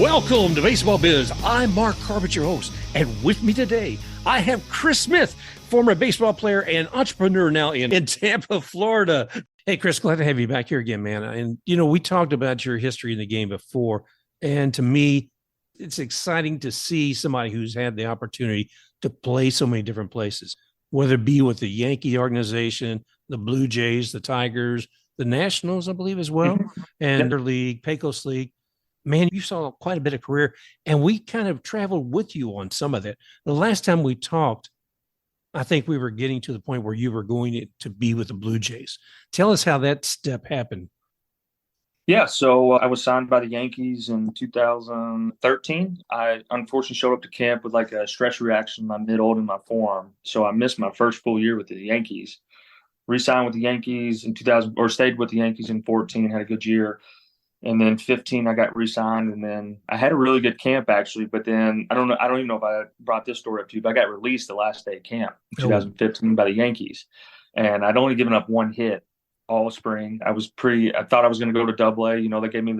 Welcome to Baseball Biz. I'm Mark Carbett, your host, and with me today, I have Chris Smith, former baseball player and entrepreneur now in Tampa, Florida. Hey, Chris, glad to have you back here again, man. And, we talked about your history in the game before, and to me, it's exciting to see somebody who's had the opportunity to play so many different places, whether it be with the Yankee organization, the Blue Jays, the Tigers, the Nationals, I believe, as well, and their league, Pecos League. Man, you saw quite a bit of career, and we kind of traveled with you on some of that. The last time we talked, I think we were getting to the point where you were going to be with the Blue Jays. Tell us how that step happened. Yeah, so I was signed by the Yankees in 2013. I unfortunately showed up to camp with like a stress reaction in my mid-old and my forearm. So I missed my first full year with the Yankees. Re-signed with the Yankees in 2000, or stayed with the Yankees in 14, had a good year. And then 15, I got re-signed, and then I had a really good camp actually. But then I don't even know if I brought this story up to you, but I got released the last day of camp, 2015, by the Yankees, and I'd only given up one hit all spring. I thought I was going to go to Double-A. They gave me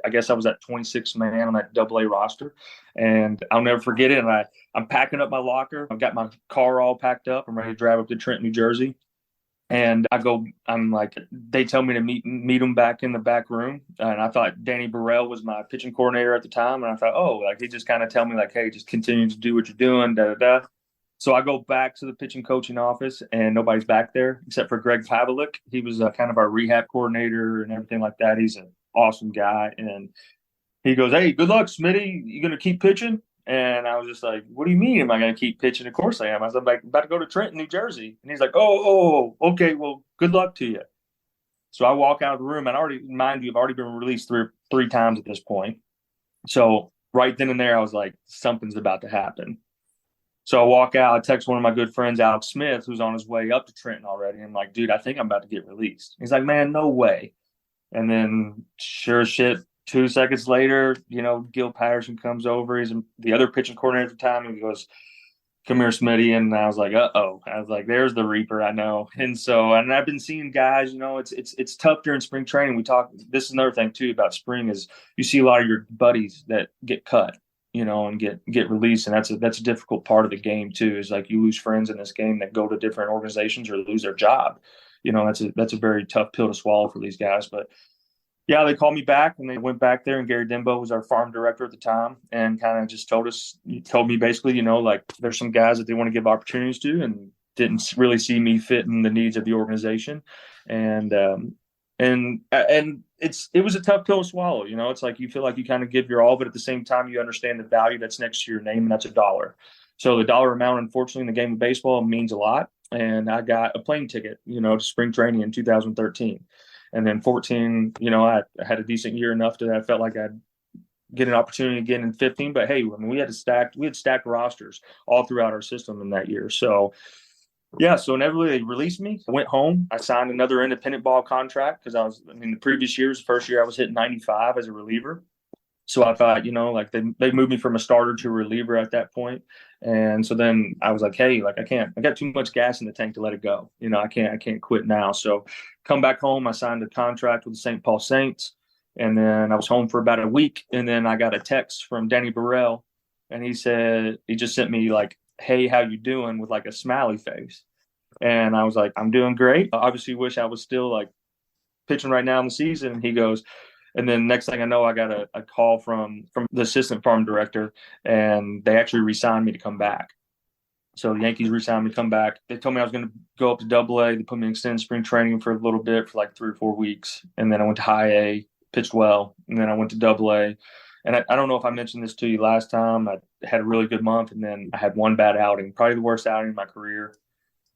I guess I was at 26 man on that Double-A roster, and I'll never forget it. And I'm packing up my locker. I've got my car all packed up. I'm ready to drive up to Trenton, New Jersey. And they tell me to meet them back in the back room. And I thought Danny Burrell was my pitching coordinator at the time. And I thought, he just kind of tell me hey, just continue to do what you're doing, da-da-da. So I go back to the pitching coaching office, and nobody's back there except for Greg Pavlik. He was kind of our rehab coordinator and everything like that. He's an awesome guy. And he goes, "Hey, good luck, Smitty. You going to keep pitching?" And I was just like, "What do you mean? Am I going to keep pitching?" Of course I am. I was like, "About to go to Trenton, New Jersey." And he's like, oh, okay. Well, good luck to you. So I walk out of the room, and I've already been released three times at this point. So right then and there, I was like, something's about to happen. So I walk out. I text one of my good friends, Alex Smith, who's on his way up to Trenton already. I'm like, "Dude, I think I'm about to get released." He's like, "Man, no way." And then sure as shit, 2 seconds later, Gil Patterson comes over. He's the other pitching coordinator at the time. And he goes, "Come here, Smitty." And I was like, uh-oh. I was like, there's the Reaper, I know. And I've been seeing guys, it's tough during spring training. This is another thing too about spring is you see a lot of your buddies that get cut, and get released. And that's a difficult part of the game too, is like you lose friends in this game that go to different organizations or lose their job. That's a very tough pill to swallow for these guys. But yeah, they called me back, and they went back there, and Gary Dembo was our farm director at the time, and kind of just told me basically, there's some guys that they want to give opportunities to, and didn't really see me fitting the needs of the organization. And it was a tough pill to swallow. It's like you feel like you kind of give your all, but at the same time, you understand the value that's next to your name, and that's $1. So the dollar amount, unfortunately, in the game of baseball means a lot. And I got a plane ticket, to spring training in 2013. And then 14, I had a decent year enough that I felt like I'd get an opportunity again in 15. But hey, we had stacked rosters all throughout our system in that year. So yeah, so inevitably they released me. I went home. I signed another independent ball contract because the previous years, the first year I was hitting 95 as a reliever. So I thought, they moved me from a starter to a reliever at that point. And so then I was like, hey, I got too much gas in the tank to let it go. I can't quit now. So come back home. I signed a contract with the St. Paul Saints. And then I was home for about a week. And then I got a text from Danny Burrell. And he just sent me "Hey, how you doing?" with a smiley face. And I was like, "I'm doing great. I obviously wish I was still pitching right now in the season." And he goes, and then next thing I know, I got a call from the assistant farm director, and they actually re-signed me to come back. So the Yankees re-signed me to come back. They told me I was going to go up to Double-A. They put me in extended spring training for a little bit, for 3 or 4 weeks. And then I went to High A, pitched well. And then I went to Double-A. And I don't know if I mentioned this to you last time. I had a really good month, and then I had one bad outing, probably the worst outing in my career.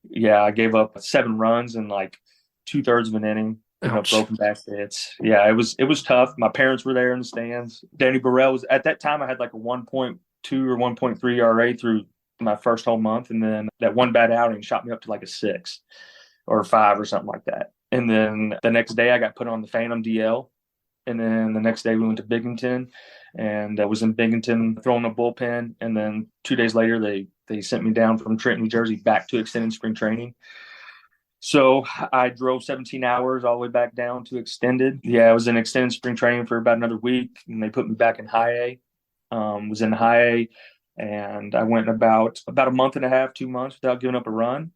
Yeah, I gave up 7 runs in 2/3 of an inning. Broken back hits. Yeah, it was tough. My parents were there in the stands. Danny Burrell was at that time. I had a 1.2 or 1.3 ERA through my first whole month, and then that one bad outing shot me up to a 6 or 5 or something like that. And then the next day I got put on the Phantom DL, and then the next day we went to Binghamton, and I was in Binghamton throwing a bullpen. And then 2 days later they sent me down from Trenton, New Jersey, back to extended spring training. So I drove 17 hours all the way back down to extended. Yeah, I was in extended spring training for about another week, and they put me back in High A. Was in high A, and I went about a month and a half, 2 months without giving up a run.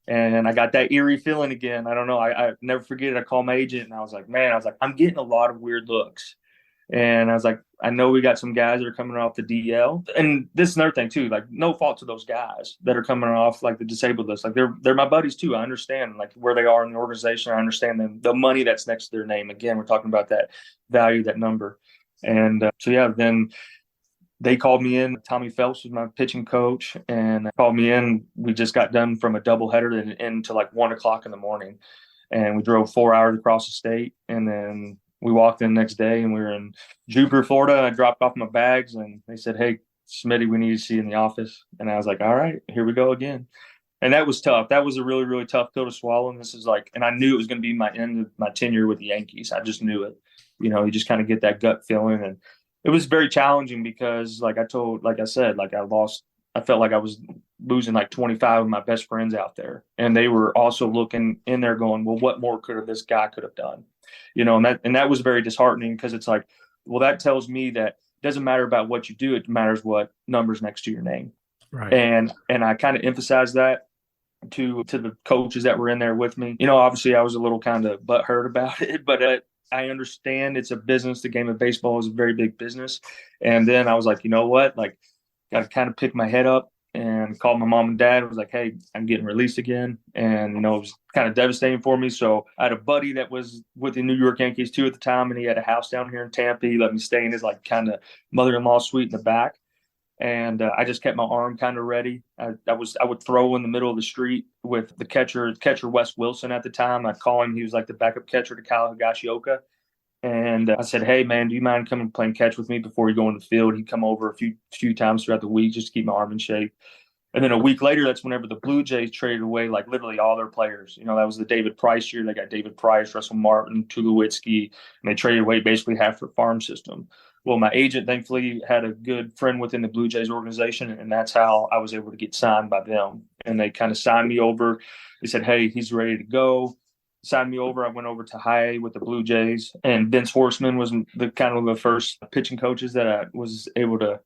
And I got that eerie feeling again. I don't know. I never forget it. I called my agent and I was like, man, I'm getting a lot of weird looks. And I was like, I know we got some guys that are coming off the DL. And this is another thing too, like no fault to those guys that are coming off like the disabled list. Like they're my buddies too. I understand like where they are in the organization. I understand the money that's next to their name. Again, we're talking about that value, that number. And so yeah, then they called me in. Tommy Phelps was my pitching coach and called me in. We just got done from a doubleheader and into like 1 o'clock in the morning. And we drove 4 hours across the state. And then we walked in the next day and we were in Jupiter, Florida. I dropped off my bags and they said, hey, Smitty, we need to see you in the office. And I was like, all right, here we go again. And that was tough. That was a really, really tough pill to swallow. And this is like, and I knew it was going to be my end of my tenure with the Yankees. I just knew it. You know, you just kind of get that gut feeling. And it was very challenging because like I said, like I felt like I was losing like 25 of my best friends out there. And they were also looking in there going, well, what more this guy could have done? You know, and that was very disheartening because it's like, well, that tells me that it doesn't matter about what you do. It matters what number's next to your name. Right. And I kind of emphasized that to the coaches that were in there with me. You know, obviously I was a little kind of butthurt about it, but I understand it's a business. The game of baseball is a very big business. And then I was like, you know what? Like, got to kind of pick my head up and called my mom and dad. I was like, hey, I'm getting released again. And, you know, it was kind of devastating for me. So I had a buddy that was with the New York Yankees too at the time, and he had a house down here in Tampa. He let me stay in his like kind of mother-in-law suite in the back. And I just kept my arm kind of ready. I would throw in the middle of the street with the catcher Wes Wilson at the time. I'd call him. He was like the backup catcher to Kyle Higashioka. And I said, hey, man, do you mind coming playing catch with me before you go into the field? He'd come over a few times throughout the week just to keep my arm in shape. And then a week later, that's whenever the Blue Jays traded away like literally all their players. You know, that was the David Price year. They got David Price, Russell Martin, Tulowitzki, and they traded away basically half their farm system. Well, my agent thankfully had a good friend within the Blue Jays organization, and that's how I was able to get signed by them. And they kind of signed me over. They said, hey, he's ready to go. Signed me over. I went over to high A with the Blue Jays, and Vince Horseman was the kind of the first pitching coaches that I was able to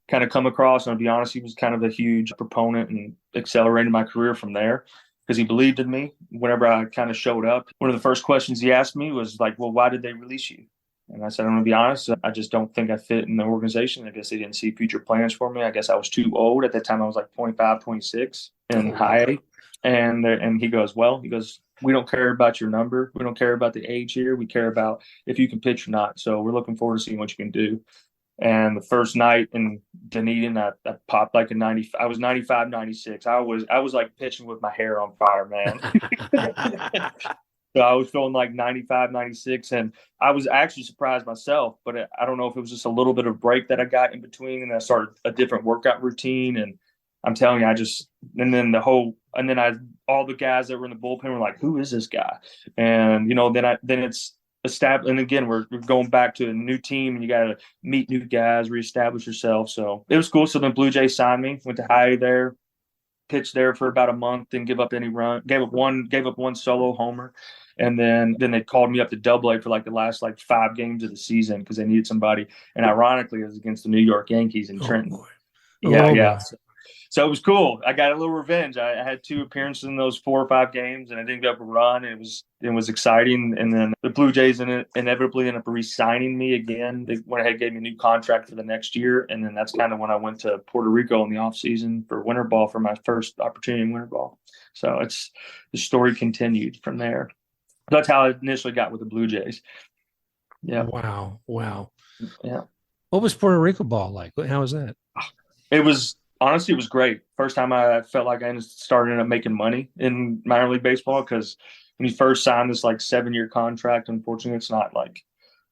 kind of come across. And to be honest, he was kind of a huge proponent and accelerated my career from there because he believed in me. Whenever I kind of showed up, one of the first questions he asked me was like, well, why did they release you? And I said, I'm going to be honest, I just don't think I fit in the organization. I guess they didn't see future plans for me. I guess I was too old. At that time, I was like 25, 26 in high A. And he goes, we don't care about your number. We don't care about the age here. We care about if you can pitch or not. So we're looking forward to seeing what you can do. And the first night in Dunedin, I popped like a 90. I was 95, 96. I was like pitching with my hair on fire, man. So I was feeling like 95, 96. And I was actually surprised myself, but I don't know if it was just a little bit of break that I got in between. And I started a different workout routine. And I'm telling you, all the guys that were in the bullpen were like, who is this guy? And, you know, then it's established. And again, we're going back to a new team and you got to meet new guys, reestablish yourself. So it was cool. So then Blue Jays signed me, went to high A there, pitched there for about a month, didn't give up any run, gave up one solo homer. And then they called me up to Double A for like the last like 5 games of the season because they needed somebody. And ironically, it was against the New York Yankees in Trenton. Boy. Yeah. So it was cool. I got a little revenge. I had 2 appearances in those 4 or 5 games, and I didn't give up a run. It was exciting. And then the Blue Jays inevitably ended up re-signing me again. They went ahead and gave me a new contract for the next year. And then that's kind of when I went to Puerto Rico in the offseason for winter ball for my first opportunity in winter ball. So the story continued from there. That's how I initially got with the Blue Jays. Yeah. Wow. Yeah. What was Puerto Rico ball like? How was that? Honestly, it was great. First time I felt like I started up making money in minor league baseball because when you first sign this like 7-year contract, unfortunately, it's not like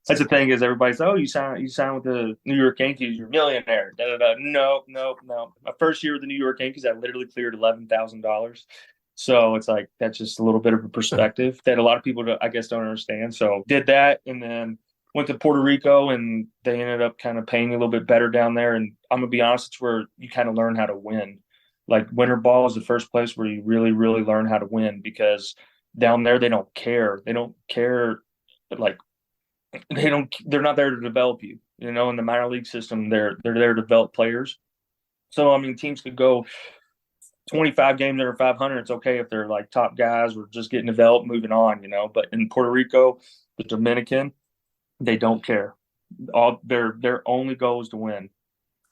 that's the thing is everybody's you sign with the New York Yankees, you're a millionaire. No. My first year with the New York Yankees, I literally cleared $11,000. So it's like that's just a little bit of a perspective that a lot of people I guess don't understand. So did that and then went to Puerto Rico and they ended up kind of paying me a little bit better down there. And I'm going to be honest, it's where you kind of learn how to win. Like winter ball is the first place where you really, really learn how to win because down there, they don't care. They don't care. Like they're not there to develop you. In the minor league system, they're there to develop players. So, I mean, teams could go 25 games that are 500. It's okay if they're like top guys or just getting developed, moving on. But in Puerto Rico, the Dominican, they don't care. All their only goal is to win.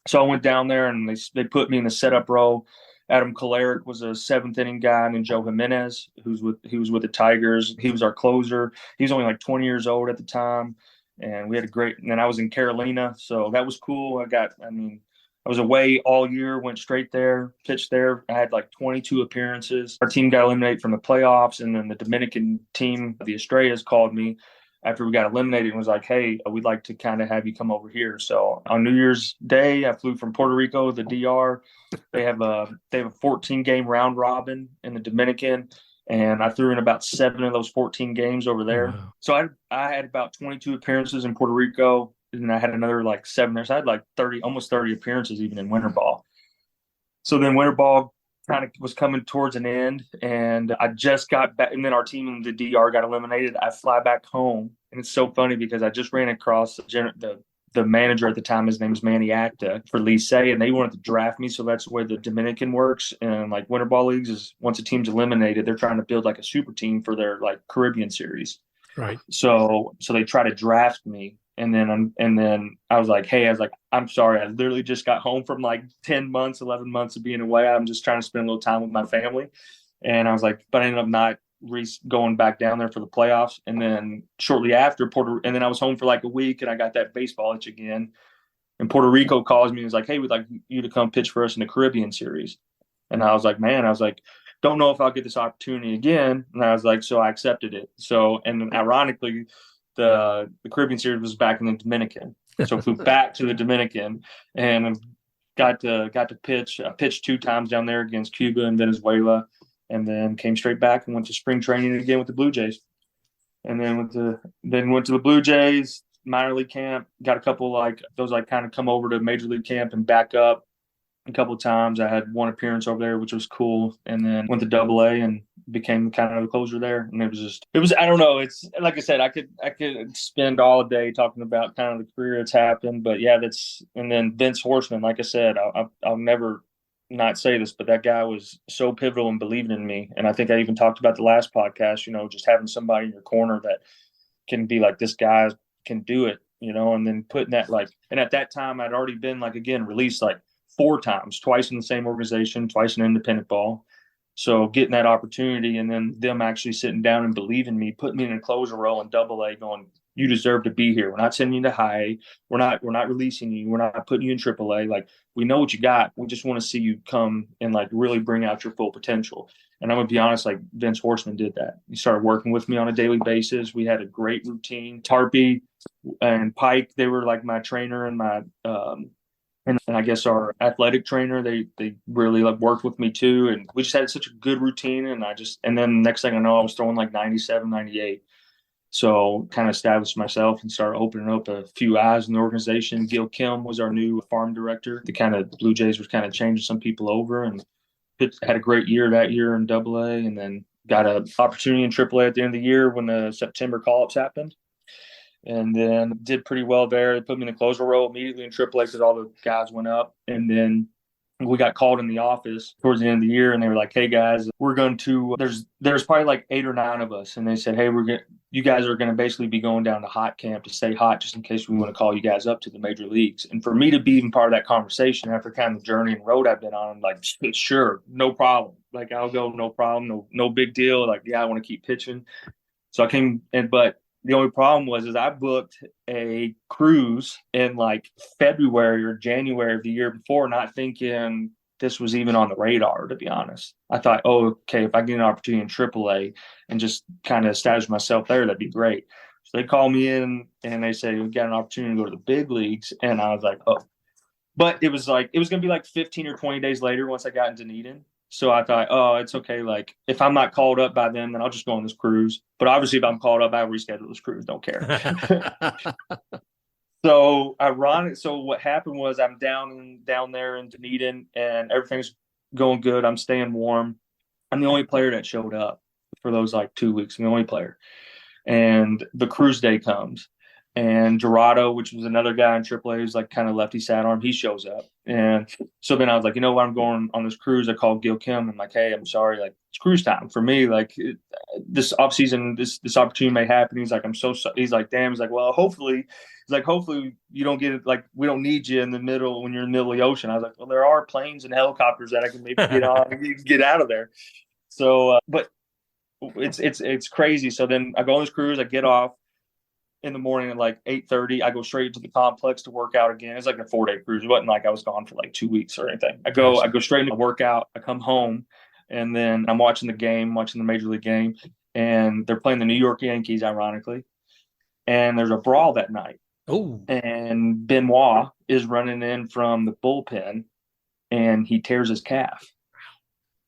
So I went down there and they put me in the setup role. Adam Kolarek was a seventh inning guy, and then Joe Jimenez, he was with the Tigers. He was our closer. He was only like 20 years old at the time, and we had a great. And then I was in Carolina, so that was cool. I was away all year, went straight there, pitched there. I had like 22 appearances. Our team got eliminated from the playoffs, and then the Dominican team, the Estrellas, called me after we got eliminated and was like, hey, we'd like to kind of have you come over here. So on New Year's Day, I flew from Puerto Rico to the DR. They have a 14-game round robin in the Dominican, and I threw in about 7 of those 14 games over there. Wow. So I had about 22 appearances in Puerto Rico, and I had another like 7 there. So I had like almost 30 appearances even in winter ball. So then winter ball kind of was coming towards an end, and I just got back, and then our team in the DR got eliminated. I fly back home, and it's so funny because I just ran across the manager at the time. His name is Manny Acta for Licey, and they wanted to draft me. So that's where the Dominican works. And like winter ball leagues is once a team's eliminated, they're trying to build like a super team for their like Caribbean series. Right. So they try to draft me. And then I was like, hey, I'm sorry. I literally just got home from like 10 months, 11 months of being away. I'm just trying to spend a little time with my family. And I was like, but I ended up not going back down there for the playoffs. And then shortly after and then I was home for like a week, and I got that baseball itch again. And Puerto Rico calls me and is like, hey, we'd like you to come pitch for us in the Caribbean series. And I was like, don't know if I'll get this opportunity again. And I was like, so I accepted it. So, and ironically, the Caribbean series was back in the Dominican. So I flew back to the Dominican and got to pitch. I pitched 2 times down there against Cuba and Venezuela, and then came straight back and went to spring training again with the Blue Jays. And then went to the Blue Jays minor league camp, got a couple like those like kind of come over to major league camp and back up a couple of times. I had 1 appearance over there, which was cool, and then went to Double-A and became kind of the closer there. And it was I don't know, it's like I said, I could spend all day talking about kind of the career that's happened, but yeah, and then Vince Horseman, like I said, I'll never not say this, but that guy was so pivotal in believing in me. And I think I even talked about the last podcast, just having somebody in your corner that can be like, this guy can do it, and then putting that and at that time I'd already been released 4 times, twice in the same organization, twice in independent ball. So getting that opportunity, and then them actually sitting down and believing me, putting me in a closer role in Double-A, going, you deserve to be here. We're not sending you to high. We're not releasing you. We're not putting you in AAA. We know what you got. We just want to see you come and really bring out your full potential. And I'm going to be honest, Vince Horseman did that. He started working with me on a daily basis. We had a great routine. Tarpey and Pike, they were my trainer and my and I guess our athletic trainer, they really worked with me too. And we just had such a good routine. And then next thing I know, I was throwing 97, 98. So kind of established myself and started opening up a few eyes in the organization. Gil Kim was our new farm director. The Blue Jays was kind of changing some people over, and had a great year that year in Double-A, and then got an opportunity in AAA at the end of the year when the September call-ups happened. And then did pretty well there. They put me in the closer role immediately in AAA because all the guys went up. And then we got called in the office towards the end of the year, and they were like, hey, guys, we're going to – there's probably 8 or 9 of us. And they said, hey, you guys are going to basically be going down to hot camp to stay hot just in case we want to call you guys up to the major leagues. And for me to be even part of that conversation after kind of the journey and road I've been on, I'm like, sure, no problem. I'll go, no problem, no big deal. Yeah, I want to keep pitching. So I came – but – the only problem was I booked a cruise in February or January of the year before, not thinking this was even on the radar, to be honest. I thought, oh, okay, if I get an opportunity in AAA and just kind of establish myself there, that'd be great. So they called me in and they said, we got an opportunity to go to the big leagues. And I was like, oh. But it was going to be 15 or 20 days later once I got into Dunedin. So I thought, oh, it's okay. If I'm not called up by then I'll just go on this cruise. But obviously, if I'm called up, I'll reschedule this cruise. Don't care. So ironic. So what happened was I'm down there in Dunedin, and everything's going good. I'm staying warm. I'm the only player that showed up for those 2 weeks. I'm the only player. And the cruise day comes. And Dorado, which was another guy in AAA who's like kind of lefty sidearm, he shows up. And so then I was like, you know what, I'm going on this cruise. I called Gil Kim. I'm like, hey, I'm sorry, like it's cruise time for me. Like this off season, this opportunity may happen. He's like, I'm so sorry. He's like, damn. He's like, well, hopefully you don't get it. Like we don't need you in the middle when you're in the middle of the ocean. I was like, well, there are planes and helicopters that I can maybe get on and you can get out of there. So, but it's crazy. So then I go on this cruise. I get off in the morning at like 8:30. I go straight to the complex to work out again. It's like a 4-day cruise. It wasn't like I was gone for like 2 weeks or anything. I go straight into workout. I come home and then I'm watching the Major League game, and they're playing the New York Yankees, ironically. And there's a brawl that night. Oh. And Benoit is running in from the bullpen and he tears his calf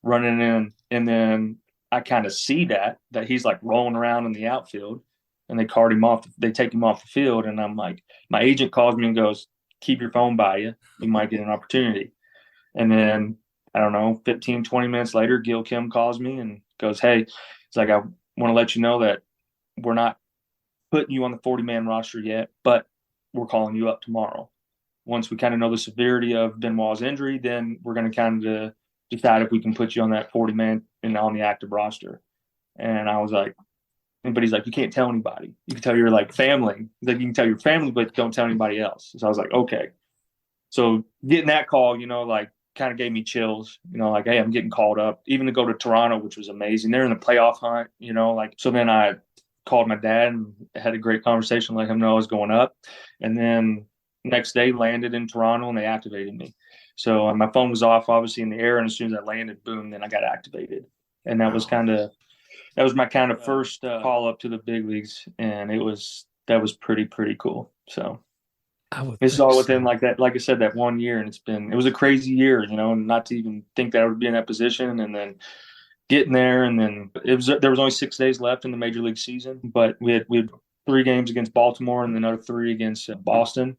running in. And then I kind of see that he's like rolling around in the outfield. And they cart him off. They take him off the field, and I'm like, my agent calls me and goes, "Keep your phone by you. You might get an opportunity." And then I don't know, 15, 20 minutes later, Gil Kim calls me and goes, "Hey, it's like I want to let you know that we're not putting you on the 40-man roster yet, but we're calling you up tomorrow. Once we kind of know the severity of Benoit's injury, then we're going to kind of decide if we can put you on that 40-man and on the active roster." And I was like, but he's like, you can't tell anybody. You can tell your like family. He's like, you can tell your family, but don't tell anybody else. So I was like, okay. So getting that call, like kind of gave me chills, like, hey, I'm getting called up, even to go to Toronto, which was amazing. They're in the playoff hunt, like, so then I called my dad and had a great conversation, let him know I was going up. And then next day landed in Toronto and they activated me. So my phone was off, obviously, in the air. And as soon as I landed, boom, then I got activated. And that was my kind of first call up to the big leagues, and that was pretty cool. So it's all within like that, like I said, that 1 year, and it was a crazy year, and not to even think that I would be in that position, and then getting there, and then there was only 6 days left in the major league season, but we had 3 games against Baltimore and another 3 against Boston.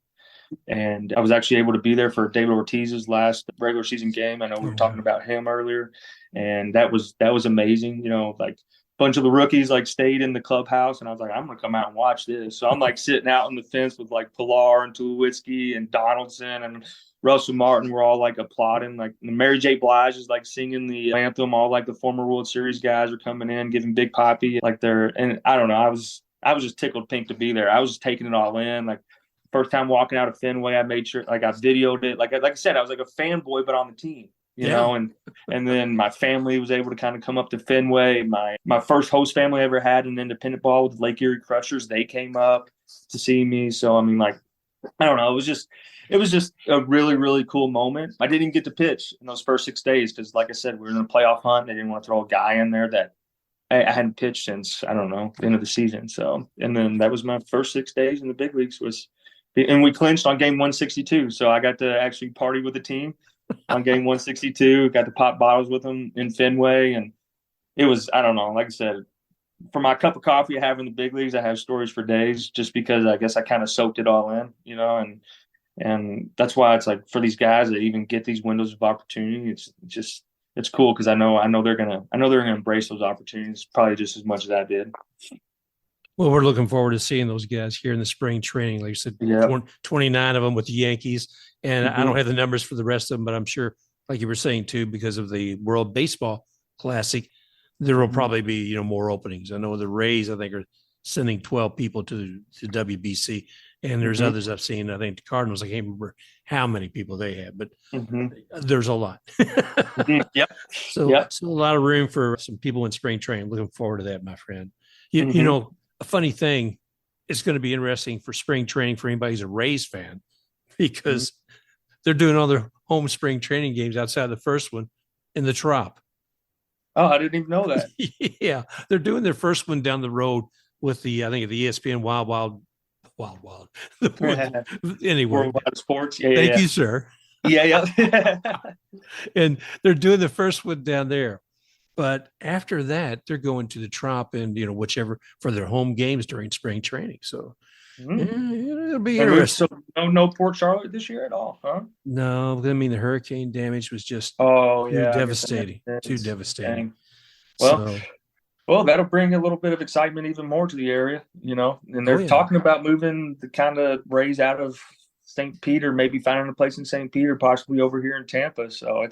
And I was actually able to be there for David Ortiz's last regular season game. I know we were talking about him earlier, and that was amazing. Like bunch of the rookies like stayed in the clubhouse, and I was like, I'm gonna come out and watch this. So I'm like sitting out on the fence with like Pilar and Tulowitzki and Donaldson and Russell Martin. We're all like applauding. Like Mary J. Blige is like singing the anthem. All like the former World Series guys are coming in, giving Big Papi like and I don't know. I was just tickled pink to be there. I was just taking it all in. Like first time walking out of Fenway, I made sure like I videoed it. Like I said, I was like a fanboy, but on the team. You know, and then my family was able to kind of come up to Fenway. My first host family I ever had in independent ball with the Lake Erie Crushers. They came up to see me. So I mean, like, I don't know. It was just a really, really cool moment. I didn't even get to pitch in those first 6 days because, like I said, we were in a playoff hunt. They didn't want to throw a guy in there that I hadn't pitched since, I don't know, the end of the season. So, and then that was my first 6 days in the big leagues and we clinched on game 162. So I got to actually party with the team on game 162, got to pop bottles with them in Fenway. And it was, I don't know, like I said, for my cup of coffee I have in the big leagues, I have stories for days just because I guess I kind of soaked it all in, and that's why it's like for these guys that even get these windows of opportunity, it's cool because I know they're gonna embrace those opportunities probably just as much as I did. Well, we're looking forward to seeing those guys here in the spring training. Like you said, 29 of them with the Yankees. And I don't have the numbers for the rest of them, but I'm sure, like you were saying, too, because of the World Baseball Classic, there will probably be, more openings. I know the Rays, I think, are sending 12 people to WBC. And there's others I've seen. I think the Cardinals, I can't remember how many people they have, but there's a lot. So a lot of room for some people in spring training. Looking forward to that, my friend. You know, a funny thing, it's going to be interesting for spring training for anybody who's a Rays fan because they're doing all their home spring training games outside the first one in the Trop. Oh, I didn't even know that. Yeah, they're doing their first one down the road with the ESPN Wild. Anyway, Worldwide Sports. Thank you, sir. Yeah. And they're doing the first one down there. But after that, they're going to the Trop and, whichever for their home games during spring training. So it'll be interesting. So no Port Charlotte this year at all, huh? No, I mean, the hurricane damage was just devastating. Too devastating. Well, Well, that'll bring a little bit of excitement even more to the area, and Oh they're yeah. talking about moving the kind of Rays out of St. Peter, maybe finding a place in St. Peter, possibly over here in Tampa. So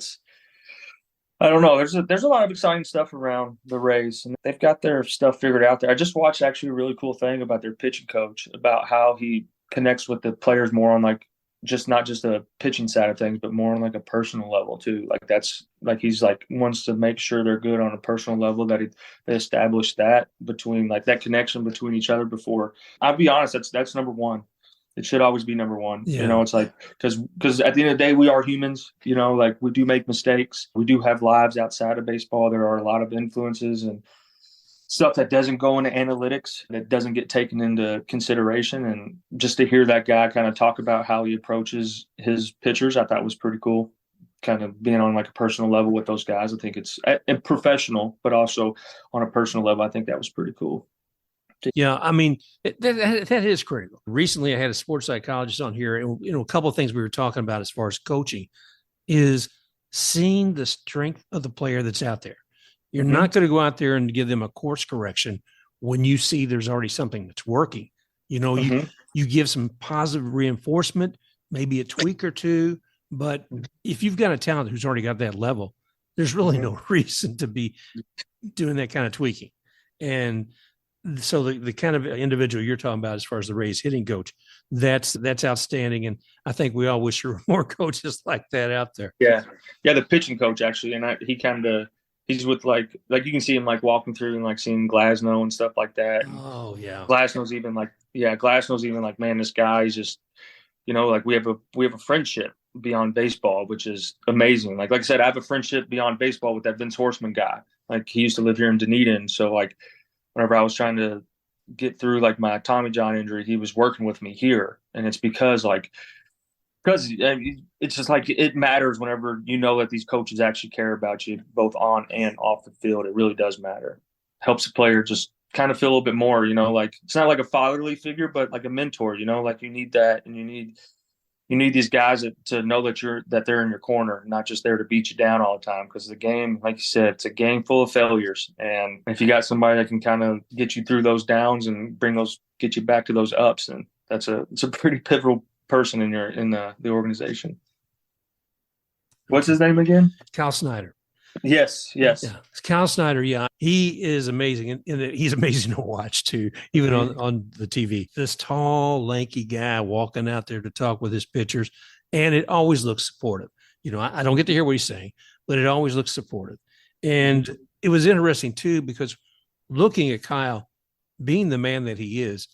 I don't know. There's a lot of exciting stuff around the Rays, and they've got their stuff figured out there. I just watched actually a really cool thing about their pitching coach, about how he connects with the players more on like just not just the pitching side of things, but more on like a personal level too. Like that's like he's like wants to make sure they're good on a personal level, that they establish that between like that connection between each other before. I'll be honest, that's number one. It should always be number one. Yeah. It's like because at the end of the day, we are humans. Like we do make mistakes. We do have lives outside of baseball. There are a lot of influences and stuff that doesn't go into analytics, that doesn't get taken into consideration. And just to hear that guy kind of talk about how he approaches his pitchers, I thought was pretty cool. Kind of being on like a personal level with those guys, I think it's and professional, but also on a personal level, I think that was pretty cool. Yeah, I mean that is critical. Recently, I had a sports psychologist on here, and a couple of things we were talking about as far as coaching is seeing the strength of the player that's out there. You're not going to go out there and give them a course correction when you see there's already something that's working. You give some positive reinforcement, maybe a tweak or two, but if you've got a talent who's already got that level, there's really no reason to be doing that kind of tweaking. And so the kind of individual you're talking about as far as the Rays hitting coach, that's outstanding. And I think we all wish there were more coaches like that out there. Yeah. The pitching coach actually, and he's with like you can see him like walking through and like seeing Glasnow and stuff like that. Oh yeah. Glasnow's even like, man, this guy is just, like we have a friendship beyond baseball, which is amazing. Like I said, I have a friendship beyond baseball with that Vince Horseman guy. Like he used to live here in Dunedin. So like, whenever I was trying to get through like my Tommy John injury, he was working with me here. And it's because it's just like it matters whenever you know that these coaches actually care about you both on and off the field. It really does matter. Helps the player just kind of feel a little bit more, like it's not like a fatherly figure, but like a mentor, like you need that, and you need these guys to know that they're in your corner, not just there to beat you down all the time. Because the game, like you said, it's a game full of failures. And if you got somebody that can kind of get you through those downs and get you back to those ups, and it's a pretty pivotal person in the organization. What's his name again? Kyle Snyder. Yes. Yeah. Kyle Snyder. Yeah. He is amazing. And he's amazing to watch too, even on the TV. This tall, lanky guy walking out there to talk with his pitchers. And it always looks supportive. I don't get to hear what he's saying, but it always looks supportive. And it was interesting too, because looking at Kyle being the man that he is,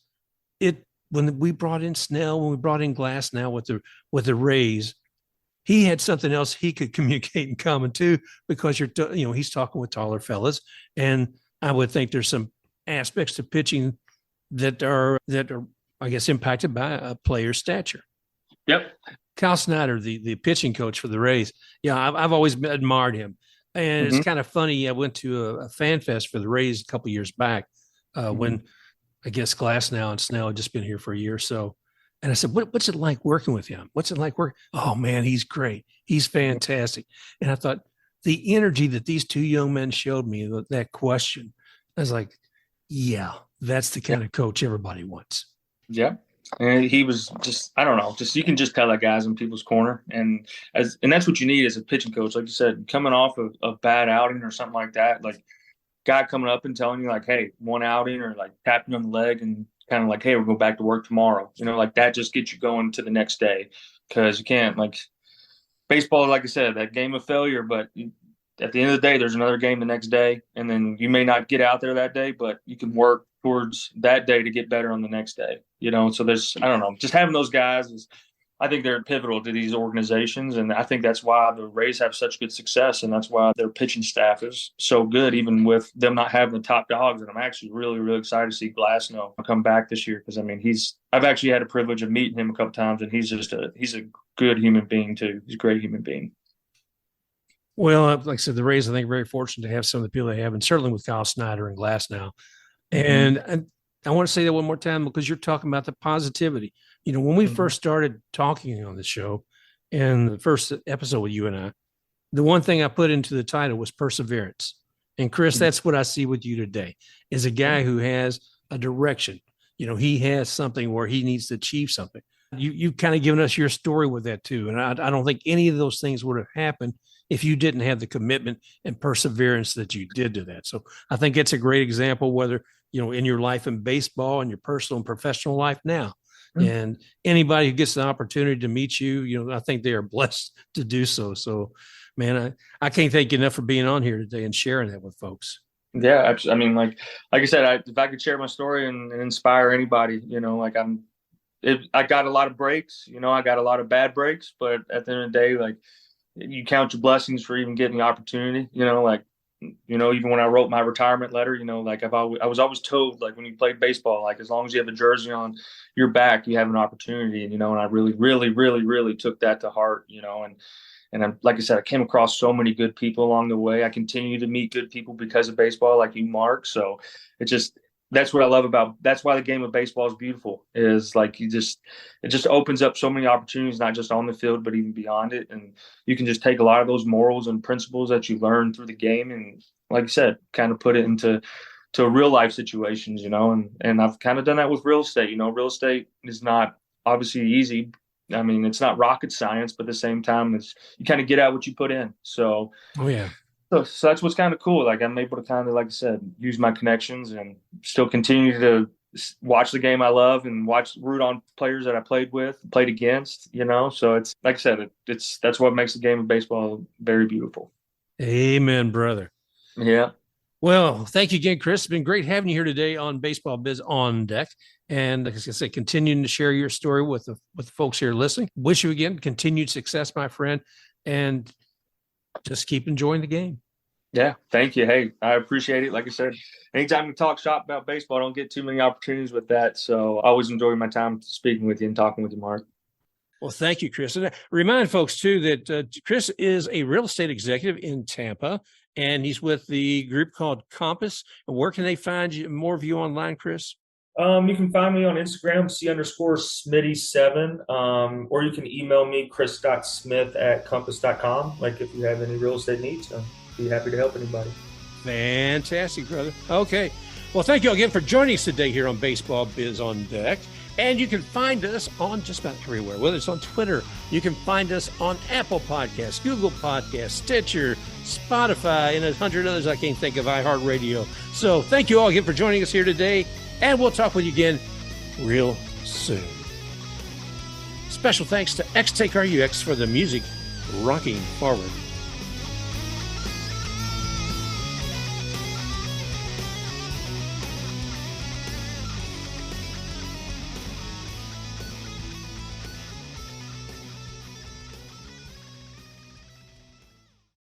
when we brought in Snell, when we brought in Glass now with the Rays, he had something else he could communicate in common too, because he's talking with taller fellas, and I would think there's some aspects to pitching that are I guess impacted by a player's stature. Yep. Kyle Snyder, the pitching coach for the Rays, I've always admired him, and it's kind of funny. I went to a fan fest for the Rays a couple years back when I guess Glasnow and Snell had just been here for a year or so. And I said, what's it like working with him? What's it like working? Oh, man, he's great. He's fantastic. And I thought the energy that these two young men showed me, that question, I was like, yeah, that's the kind of coach everybody wants. Yeah. And he was just, I don't know, you can just tell that guy's in people's corner. And that's what you need as a pitching coach. Like you said, coming off of a bad outing or something like that, like guy coming up and telling you like, hey, one outing, or like tapping you on the leg and kind of like, hey, we'll go back to work tomorrow. Like that just gets you going to the next day, because you can't, like, baseball, like I said, that game of failure, but at the end of the day, there's another game the next day, and then you may not get out there that day, but you can work towards that day to get better on the next day. So there's, I don't know, just having those guys is, I think they're pivotal to these organizations, and I think that's why the Rays have such good success, and that's why their pitching staff is so good, even with them not having the top dogs. And I'm actually really, really excited to see Glasnow come back this year, because I mean, I've actually had a privilege of meeting him a couple times, and he's a good human being too. He's a great human being. Well, like I said, the Rays, I think, are very fortunate to have some of the people they have, and certainly with Kyle Snyder and Glasnow. And I want to say that one more time, because you're talking about the positivity. When we first started talking on the show, and the first episode with you and I, the one thing I put into the title was perseverance. And Chris, that's what I see with you today, is a guy who has a direction. He has something where he needs to achieve something. You've kind of given us your story with that too. And I don't think any of those things would have happened if you didn't have the commitment and perseverance that you did to that. So I think it's a great example, whether, in your life in baseball and your personal and professional life now. And anybody who gets the opportunity to meet you, I think they are blessed to do so. So, man, I can't thank you enough for being on here today and sharing that with folks. Yeah, absolutely. I mean, like I said, if I could share my story and inspire anybody, I got a lot of breaks, I got a lot of bad breaks, but at the end of the day, like, you count your blessings for even getting the opportunity, even when I wrote my retirement letter, like I was always told, like, when you played baseball, like, as long as you have a jersey on your back, you have an opportunity. And I really, really, really, really took that to heart, and I'm, like I said, I came across so many good people along the way. I continue to meet good people because of baseball, like you, Mark. So that's what I love that's why the game of baseball is beautiful, is like, it just opens up so many opportunities, not just on the field, but even beyond it. And you can just take a lot of those morals and principles that you learn through the game. And like you said, kind of put it into real life situations, and I've kind of done that with real estate. Real estate is not obviously easy. I mean, it's not rocket science, but at the same time, you kind of get out what you put in. So, oh yeah. So that's what's kind of cool. Like, I'm able to kind of, like I said, use my connections and still continue to watch the game I love and root on players that I played against, So it's, like I said, that's what makes the game of baseball very beautiful. Amen, brother. Yeah. Well, thank you again, Chris. It's been great having you here today on Baseball Biz On Deck. And like I said, continuing to share your story with the folks here listening. Wish you again continued success, my friend. And just keep enjoying the game. Yeah, thank you. Hey, I appreciate it. Like I said, anytime we talk shop about baseball, I don't get too many opportunities with that. So I always enjoy my time speaking with you and talking with you, Mark. Well, thank you, Chris. And I remind folks, too, that Chris is a real estate executive in Tampa, and he's with the group called Compass. And where can they find more of you online, Chris? You can find me on Instagram, C_Smitty7, or you can email me, chris.smith@compass.com. Like, if you have any real estate needs, I'd be happy to help anybody. Fantastic, brother. Okay. Well, thank you again for joining us today here on Baseball Biz On Deck. And you can find us on just about everywhere, whether it's on Twitter. You can find us on Apple Podcasts, Google Podcasts, Stitcher, Spotify, and 100 others I can't think of, iHeartRadio. So thank you all again for joining us here today. And we'll talk with you again real soon. Special thanks to XTakeRUX for the music, Rocking Forward.